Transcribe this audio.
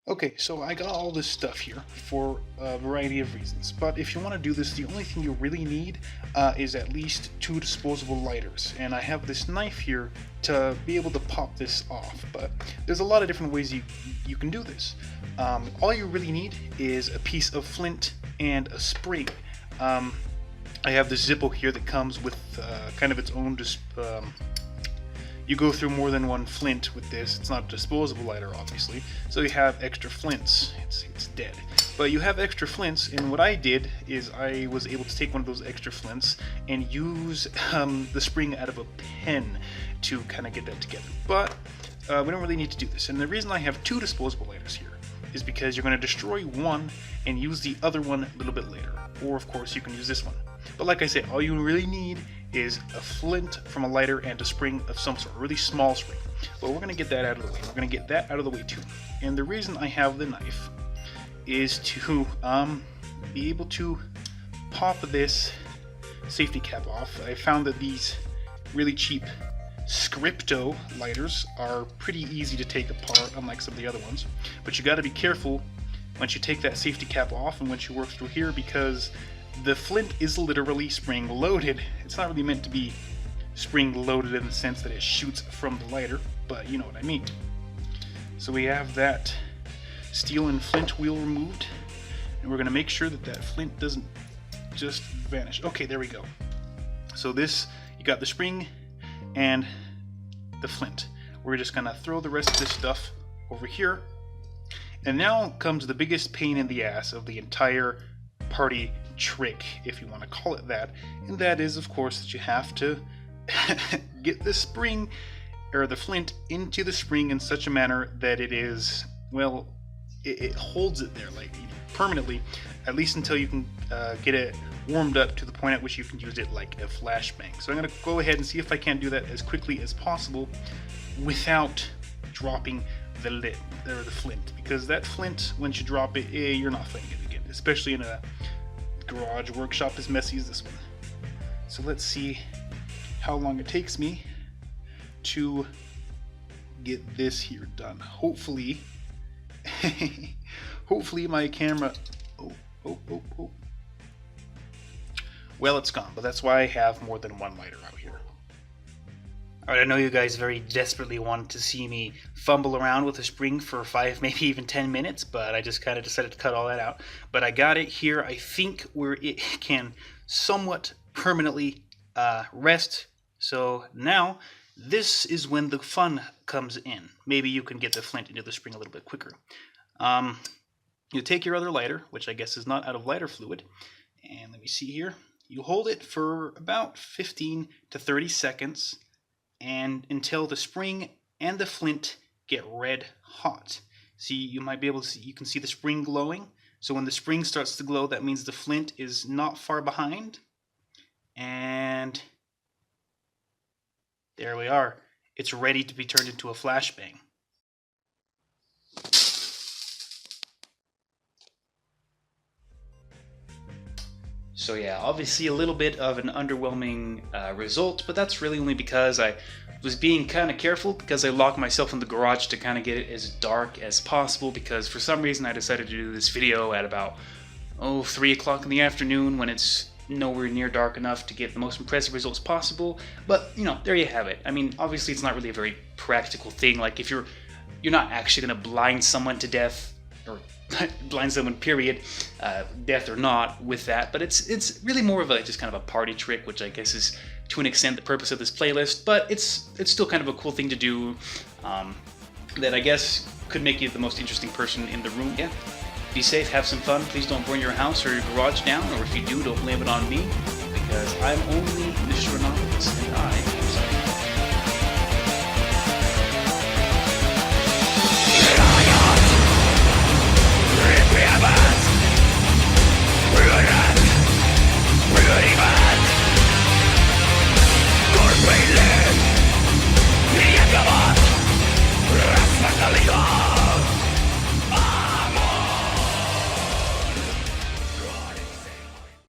Okay, so I got all this stuff here for a variety of reasons, but if you want to do this, the only thing you really need is at least 2 disposable lighters, and I have this knife here to be able to pop this off, but there's a lot of different ways you can do this. All you really need is a piece of flint and a spring. I have this Zippo here that comes with kind of its own you go through more than one flint with this. It's not a disposable lighter, obviously, so you have extra flints. It's dead. But you have extra flints, and what I did is I was able to take one of those extra flints and use the spring out of a pen to kind of get that together. But we don't really need to do this, and the reason I have 2 disposable lighters here is because you're going to destroy one and use the other one a little bit later. Or, of course, you can use this one. But like I said, all you really need is a flint from a lighter and a spring of some sort, a really small spring. But we're going to get that out of the way. We're going to get that out of the way too. And the reason I have the knife is to be able to pop this safety cap off. I found that these really cheap Scripto lighters are pretty easy to take apart, unlike some of the other ones. But you got to be careful once you take that safety cap off and once you work through here, because the flint is literally spring loaded. It's not really meant to be spring loaded in the sense that it shoots from the lighter, but you know what I mean. So we have that steel and flint wheel removed, and we're going to make sure that that flint doesn't just vanish. Okay, there we go. So this, you got the spring and the flint. We're just going to throw the rest of this stuff over here. And now comes the biggest pain in the ass of the entire party trick, if you want to call it that, and that is, of course, that you have to get the spring or the flint into the spring in such a manner that it is, well, it holds it there like permanently, at least until you can get it warmed up to the point at which you can use it like a flashbang. So I'm going to go ahead and see if I can do that as quickly as possible without dropping the lid or the flint, because that flint, once you drop it, you're not finding it again, especially in a garage workshop as messy as this one. So let's see how long it takes me to get this here done. Hopefully hopefully my camera oh. Well, it's gone, but that's why I have more than one lighter out here. Alright, I know you guys very desperately wanted to see me fumble around with a spring for 5, maybe even 10 minutes, but I just kind of decided to cut all that out. But I got it here, I think, where it can somewhat permanently rest. So now, this is when the fun comes in. Maybe you can get the flint into the spring a little bit quicker. You take your other lighter, which I guess is not out of lighter fluid, and let me see here. You hold it for about 15 to 30 seconds, and until the spring and the flint get red hot. See, you might be able to see, you can see the spring glowing. So when the spring starts to glow, that means the flint is not far behind. And there we are. It's ready to be turned into a flashbang. So yeah, obviously a little bit of an underwhelming result, but that's really only because I was being kind of careful, because I locked myself in the garage to kind of get it as dark as possible, because for some reason I decided to do this video at about 3 o'clock in the afternoon when it's nowhere near dark enough to get the most impressive results possible. But you know, there you have it. I mean, obviously it's not really a very practical thing. Like, if you're not actually going to blind someone to death, or blind someone, period, death or not, with that. But it's really more of a just kind of a party trick, which I guess is to an extent the purpose of this playlist. But it's still kind of a cool thing to do, that I guess could make you the most interesting person in the room. Yeah, be safe, have some fun. Please don't burn your house or your garage down, or if you do, don't blame it on me, because I'm only Mr.